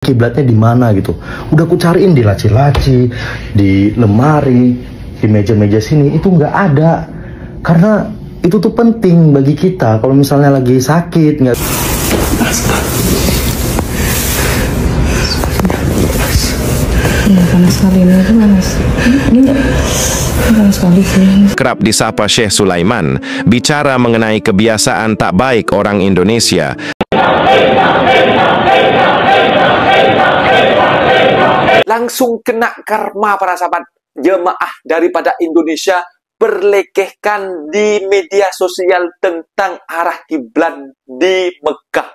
kiblatnya di mana gitu. Udah aku cariin di laci-laci, di lemari, di meja-meja sini, itu nggak ada. Karena itu tuh penting bagi kita kalau misalnya lagi sakit nggak. Panas sekali ini, panas. Ini panas sekali sih. Kerap disapa Syekh Sulaiman, bicara mengenai kebiasaan tak baik orang Indonesia. Langsung kena karma para sahabat. Jemaah daripada Indonesia berlekehkan di media sosial tentang arah kiblat di Mekah.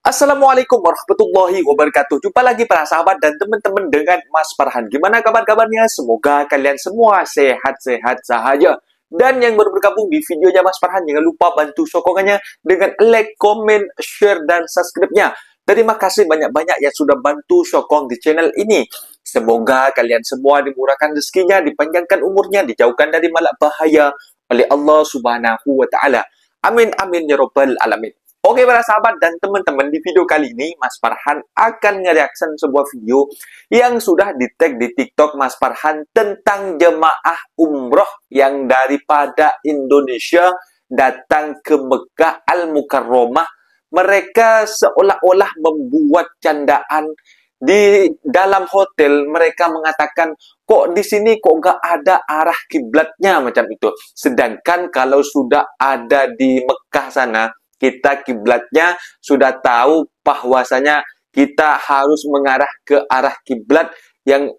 Assalamualaikum warahmatullahi wabarakatuh. Jumpa lagi para sahabat dan teman-teman dengan Mas Farhan. Gimana kabar-kabarnya? Semoga kalian semua sehat-sehat saja. Dan yang baru bergabung di videonya Mas Farhan, jangan lupa bantu sokongannya dengan like, comment, share, dan subscribe-nya. Terima kasih banyak-banyak yang sudah bantu sokong di channel ini. Semoga kalian semua dimurahkan rezekinya, dipanjangkan umurnya, dijauhkan dari malak bahaya oleh Allah Subhanahu wa Ta'ala. Amin amin ya rabbal alamin. Oke para sahabat dan teman-teman, di video kali ini Mas Farhan akan nge-reaction sebuah video yang sudah di-tag di TikTok Mas Farhan tentang jemaah umroh yang daripada Indonesia datang ke Mekah Al-Mukarramah. Mereka seolah-olah membuat candaan di dalam hotel. Mereka mengatakan, kok di sini kok nggak ada arah kiblatnya macam itu. Sedangkan kalau sudah ada di Mekah sana, kita kiblatnya sudah tahu bahwasanya kita harus mengarah ke arah kiblat yang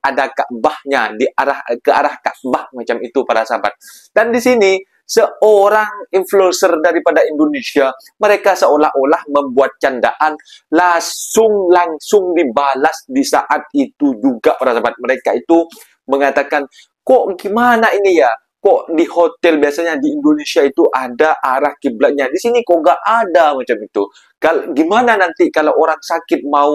ada Ka'bahnya, ke arah Ka'bah macam itu para sahabat. Dan di sini seorang influencer daripada Indonesia, mereka seolah-olah membuat candaan, langsung dibalas di saat itu juga para sahabat. Mereka itu mengatakan, kok gimana ini ya? Kok di hotel biasanya di Indonesia itu ada arah kiblatnya, di sini kok nggak ada macam itu. Gimana nanti kalau orang sakit mau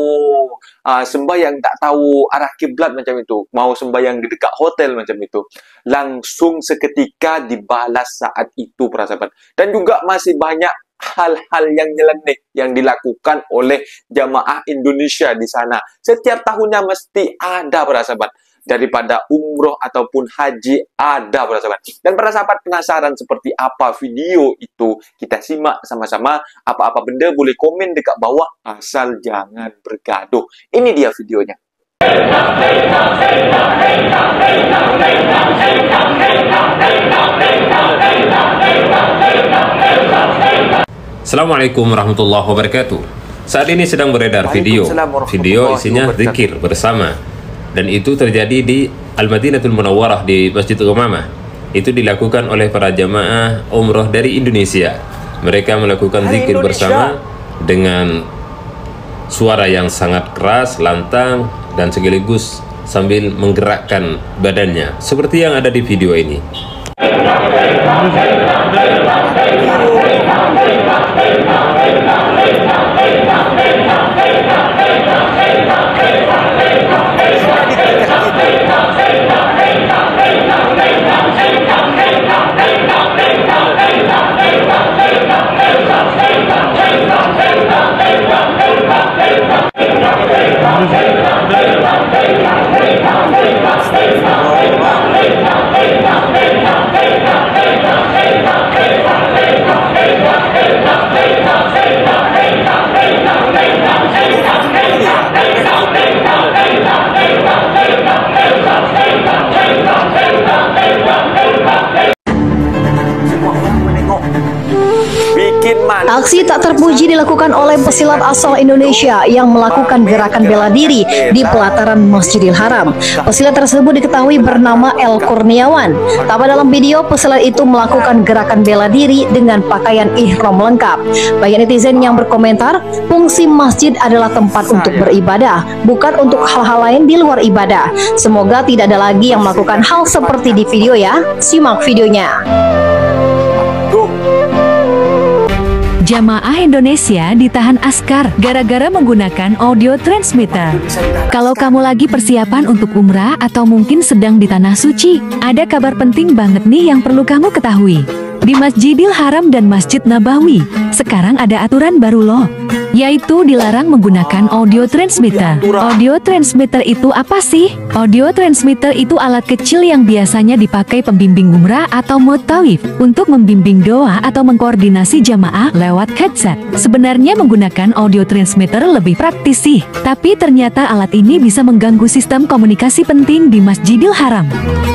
sembahyang tak tahu arah kiblat macam itu, mau sembahyang di dekat hotel macam itu. Langsung seketika dibalas saat itu para sahabat. Dan juga masih banyak hal-hal yang nyeleneh yang dilakukan oleh jamaah Indonesia di sana. Setiap tahunnya mesti ada para sahabat. Daripada umroh ataupun haji ada para sahabat. Dan para sahabat penasaran seperti apa video itu, kita simak sama-sama. Apa-apa benda boleh komen dekat bawah, asal jangan bergaduh. Ini dia videonya. Assalamualaikum warahmatullahi wabarakatuh. Saat ini sedang beredar video isinya zikir bersama. Dan itu terjadi di Al-Madinatul Munawwarah di Masjid Umamah. Itu dilakukan oleh para jamaah umroh dari Indonesia. Mereka melakukan zikir bersama dengan suara yang sangat keras, lantang, dan sekaligus sambil menggerakkan badannya, seperti yang ada di video ini. Aksi tak terpuji dilakukan oleh pesilat asal Indonesia yang melakukan gerakan bela diri di pelataran Masjidil Haram. Pesilat tersebut diketahui bernama El Kurniawan. Tampak dalam video, pesilat itu melakukan gerakan bela diri dengan pakaian ihram lengkap. Banyak netizen yang berkomentar, fungsi masjid adalah tempat untuk beribadah, bukan untuk hal-hal lain di luar ibadah. Semoga tidak ada lagi yang melakukan hal seperti di video ya. Simak videonya. Jamaah Indonesia ditahan askar gara-gara menggunakan audio transmitter. Kalau kamu lagi persiapan untuk umrah atau mungkin sedang di Tanah Suci, ada kabar penting banget nih yang perlu kamu ketahui. Di Masjidil Haram dan Masjid Nabawi, sekarang ada aturan baru loh. yaitu dilarang menggunakan audio transmitter. Audio transmitter itu apa sih? Audio transmitter itu alat kecil yang biasanya dipakai pembimbing umrah atau mutawif untuk membimbing doa atau mengkoordinasi jamaah lewat headset. Sebenarnya menggunakan audio transmitter lebih praktis sih, tapi ternyata alat ini bisa mengganggu sistem komunikasi penting di Masjidil Haram,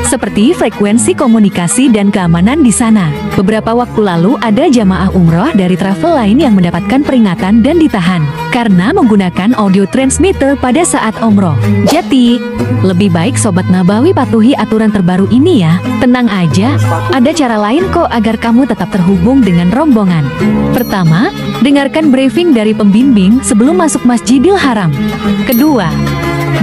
seperti frekuensi komunikasi dan keamanan di sana. Beberapa waktu lalu ada jamaah umroh dari travel lain yang mendapatkan peringatan dan ditahan karena menggunakan audio transmitter pada saat umroh. Jadi, lebih baik Sobat Nabawi patuhi aturan terbaru ini ya. Tenang aja, ada cara lain kok agar kamu tetap terhubung dengan rombongan. Pertama, dengarkan briefing dari pembimbing sebelum masuk Masjidil Haram. Kedua,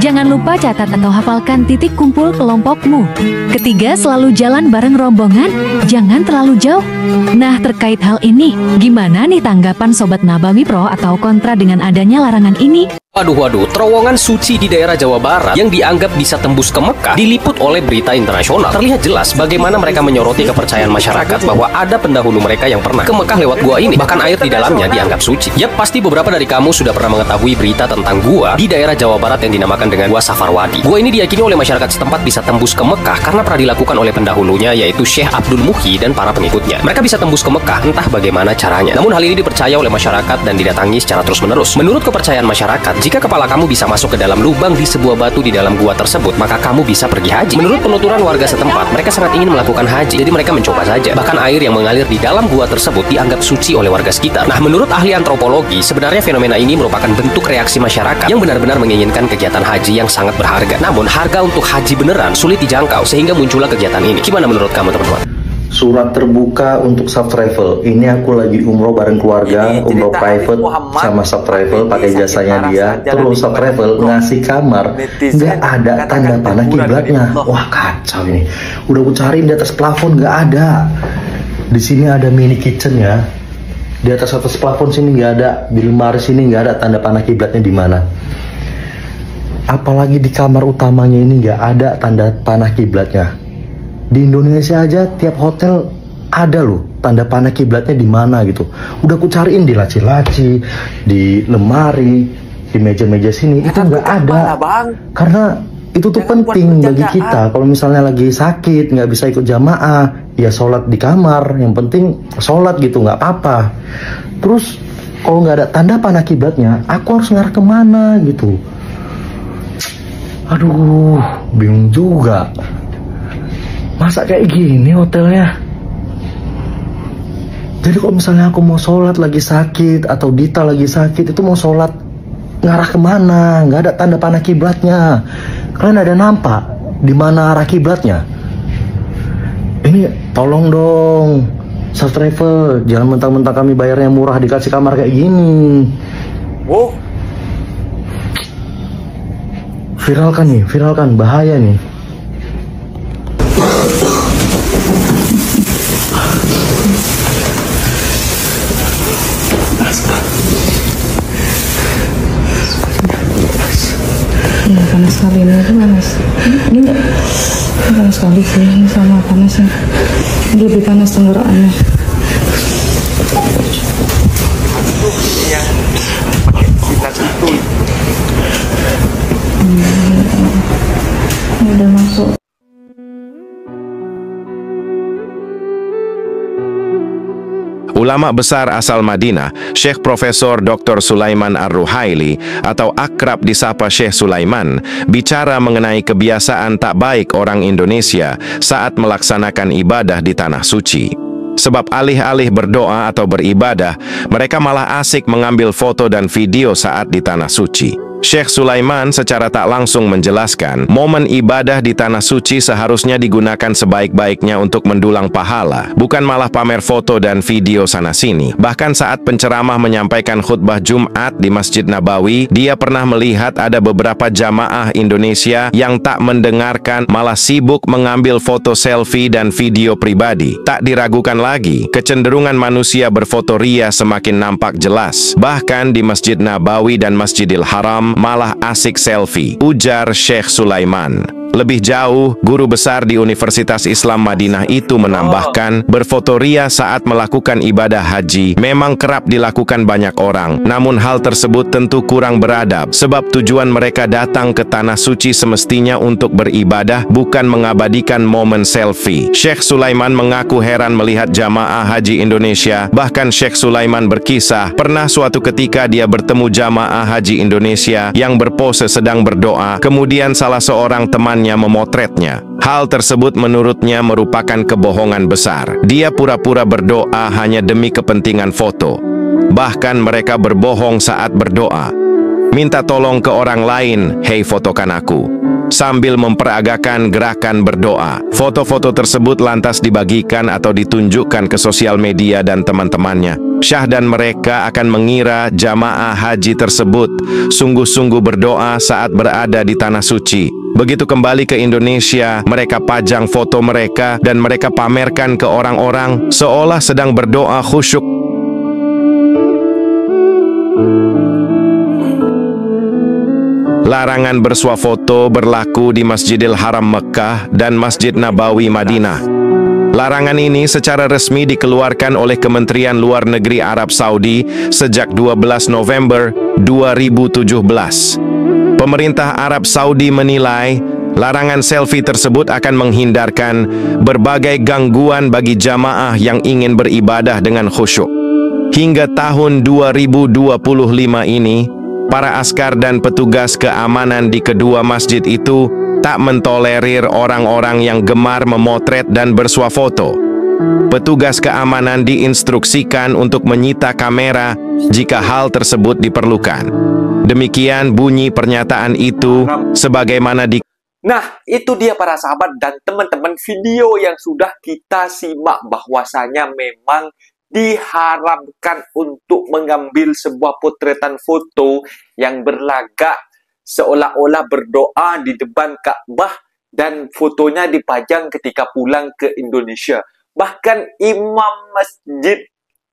jangan lupa catat atau hafalkan titik kumpul kelompokmu. Ketiga, selalu jalan bareng rombongan, jangan terlalu jauh. Nah, terkait hal ini, gimana nih tanggapan Sobat Nabawi pro atau kontra dengan adanya larangan ini? Waduh, terowongan suci di daerah Jawa Barat yang dianggap bisa tembus ke Mekah diliput oleh berita internasional. Terlihat jelas bagaimana mereka menyoroti kepercayaan masyarakat bahwa ada pendahulu mereka yang pernah ke Mekah lewat gua ini. Bahkan air di dalamnya dianggap suci. Yap, pasti beberapa dari kamu sudah pernah mengetahui berita tentang gua di daerah Jawa Barat yang dinamakan dengan Gua Safarwadi. Gua ini diyakini oleh masyarakat setempat bisa tembus ke Mekah karena pernah dilakukan oleh pendahulunya, yaitu Syekh Abdul Muhyi dan para pengikutnya. Mereka bisa tembus ke Mekah entah bagaimana caranya. Namun hal ini dipercaya oleh masyarakat dan didatangi secara terus-menerus. Menurut kepercayaan masyarakat, jika kepala kamu bisa masuk ke dalam lubang di sebuah batu di dalam gua tersebut, maka kamu bisa pergi haji. Menurut penuturan warga setempat, mereka sangat ingin melakukan haji, jadi mereka mencoba saja. Bahkan air yang mengalir di dalam gua tersebut dianggap suci oleh warga sekitar. Nah, menurut ahli antropologi, sebenarnya fenomena ini merupakan bentuk reaksi masyarakat yang benar-benar menginginkan kegiatan haji yang sangat berharga. Namun, harga untuk haji beneran sulit dijangkau sehingga muncullah kegiatan ini. Gimana menurut kamu, teman-teman? Surat terbuka untuk sub travel. Ini aku lagi umroh bareng keluarga, umroh private sama sub travel pakai jasanya dia. Terus sub travel ngasih kamar, nggak ada tanda panah kiblatnya. Wah, kacau ini. Udah aku cariin di atas plafon, nggak ada. Di sini ada mini kitchen ya. Di atas plafon sini nggak ada. Di lemari sini nggak ada tanda panah kiblatnya di mana. Apalagi di kamar utamanya ini nggak ada tanda panah kiblatnya. Di Indonesia aja tiap hotel ada loh tanda panah kiblatnya di mana gitu. Udah aku cariin di laci-laci, di lemari, di meja-meja sini itu nggak ada. Karena itu tuh penting bagi kita. Kalau misalnya lagi sakit nggak bisa ikut jamaah, ya sholat di kamar. Yang penting sholat gitu, nggak apa-apa. Terus kalau nggak ada tanda panah kiblatnya, aku harus ngarah kemana gitu. Aduh, bingung juga. Masa kayak gini hotelnya? Jadi kalau misalnya aku mau sholat lagi sakit atau Dita lagi sakit, itu mau sholat ngarah kemana? Nggak ada tanda panah kiblatnya. Kalian ada nampak di mana arah kiblatnya? Ini tolong dong, Sub Travel, jangan mentang-mentang kami bayarnya murah dikasih kamar kayak gini. Wow. Viralkan, bahaya nih. Ini panas sekali, ini panas. Ini panas sekali sih, ini sama panasnya. Ini lebih panas tenggorokannya. Ini udah masuk. Ulama besar asal Madinah, Syekh Profesor Dr. Sulaiman Ar-Ruhaili atau akrab disapa Syekh Sulaiman, bicara mengenai kebiasaan tak baik orang Indonesia saat melaksanakan ibadah di Tanah Suci. Sebab alih-alih berdoa atau beribadah, mereka malah asik mengambil foto dan video saat di Tanah Suci. Syekh Sulaiman secara tak langsung menjelaskan, momen ibadah di Tanah Suci seharusnya digunakan sebaik-baiknya untuk mendulang pahala, bukan malah pamer foto dan video sana-sini. Bahkan saat penceramah menyampaikan khutbah Jumat di Masjid Nabawi, dia pernah melihat ada beberapa jamaah Indonesia yang tak mendengarkan, malah sibuk mengambil foto selfie dan video pribadi. Tak diragukan lagi, kecenderungan manusia berfoto ria semakin nampak jelas. Bahkan di Masjid Nabawi dan Masjidil Haram malah asik selfie, ujar Syekh Sulaiman. Lebih jauh, guru besar di Universitas Islam Madinah itu menambahkan, berfoto ria saat melakukan ibadah haji memang kerap dilakukan banyak orang. Namun hal tersebut tentu kurang beradab, sebab tujuan mereka datang ke tanah suci semestinya untuk beribadah, bukan mengabadikan momen selfie. Syekh Sulaiman mengaku heran melihat jamaah haji Indonesia. Bahkan Syekh Sulaiman berkisah, pernah suatu ketika dia bertemu jamaah haji Indonesia yang berpose sedang berdoa, kemudian salah seorang temannya memotretnya. Hal tersebut menurutnya merupakan kebohongan besar. Dia pura-pura berdoa hanya demi kepentingan foto. Bahkan mereka berbohong saat berdoa. Minta tolong ke orang lain, "Hei, fotokan aku," sambil memperagakan gerakan berdoa. Foto-foto tersebut lantas dibagikan atau ditunjukkan ke sosial media dan teman-temannya. Syah dan mereka akan mengira jamaah haji tersebut sungguh-sungguh berdoa saat berada di tanah suci. Begitu kembali ke Indonesia, mereka pajang foto mereka dan mereka pamerkan ke orang-orang seolah sedang berdoa khusyuk. Larangan bersuah foto berlaku di Masjidil Haram Mekah dan Masjid Nabawi Madinah. Larangan ini secara resmi dikeluarkan oleh Kementerian Luar Negeri Arab Saudi sejak 12 November 2017. Pemerintah Arab Saudi menilai larangan selfie tersebut akan menghindarkan berbagai gangguan bagi jamaah yang ingin beribadah dengan khusyuk. Hingga tahun 2025 ini, para askar dan petugas keamanan di kedua masjid itu tak mentolerir orang-orang yang gemar memotret dan bersuah foto. Petugas keamanan diinstruksikan untuk menyita kamera jika hal tersebut diperlukan. Demikian bunyi pernyataan itu sebagaimana di... Nah, itu dia para sahabat dan teman-teman video yang sudah kita simak bahwasanya memang diharamkan untuk mengambil sebuah potretan foto yang berlagak seolah-olah berdoa di depan Ka'bah dan fotonya dipajang ketika pulang ke Indonesia. Bahkan imam masjid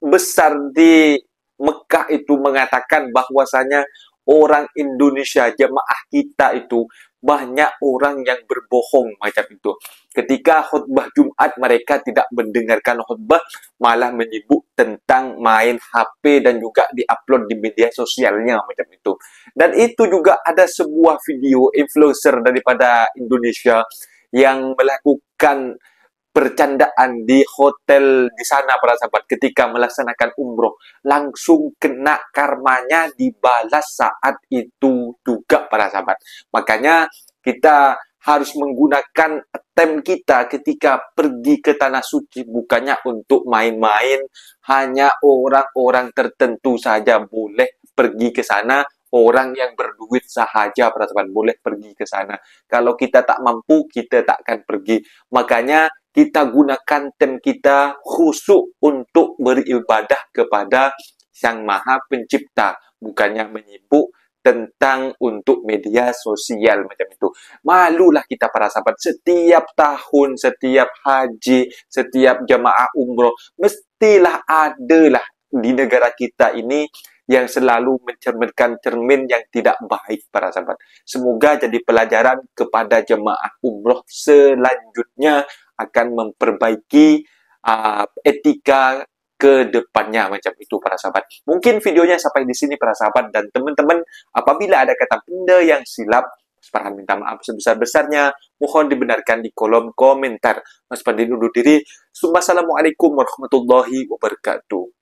besar di Mekah itu mengatakan bahwasanya orang Indonesia, jemaah kita itu banyak orang yang berbohong macam itu. Ketika khutbah Jumat mereka tidak mendengarkan khutbah, malah menyibuk tentang main HP dan juga diupload di media sosialnya macam itu. Dan itu juga ada sebuah video influencer daripada Indonesia yang melakukan percandaan di hotel di sana para sahabat ketika melaksanakan umroh, langsung kena karmanya dibalas saat itu juga para sahabat. Makanya kita harus menggunakan tem kita ketika pergi ke tanah suci, bukannya untuk main-main. Hanya orang-orang tertentu saja boleh pergi ke sana. Orang yang berduit sahaja para sahabat boleh pergi ke sana. Kalau kita tak mampu, kita tak akan pergi. Makanya kita gunakan tem kita khusyuk untuk beribadah kepada Sang Maha Pencipta, bukannya menyibuk tentang untuk media sosial macam itu. Malulah kita para sahabat, setiap tahun, setiap haji, setiap jamaah umroh, mestilah adalah di negara kita ini yang selalu mencerminkan cermin yang tidak baik para sahabat. Semoga jadi pelajaran kepada jemaah umroh selanjutnya akan memperbaiki etika ke depannya macam itu para sahabat. Mungkin videonya sampai di sini para sahabat dan teman-teman. Apabila ada kata benda yang silap, Mas Farhan minta maaf sebesar-besarnya. Mohon dibenarkan di kolom komentar. Mas Farhan undur diri. Assalamualaikum warahmatullahi wabarakatuh.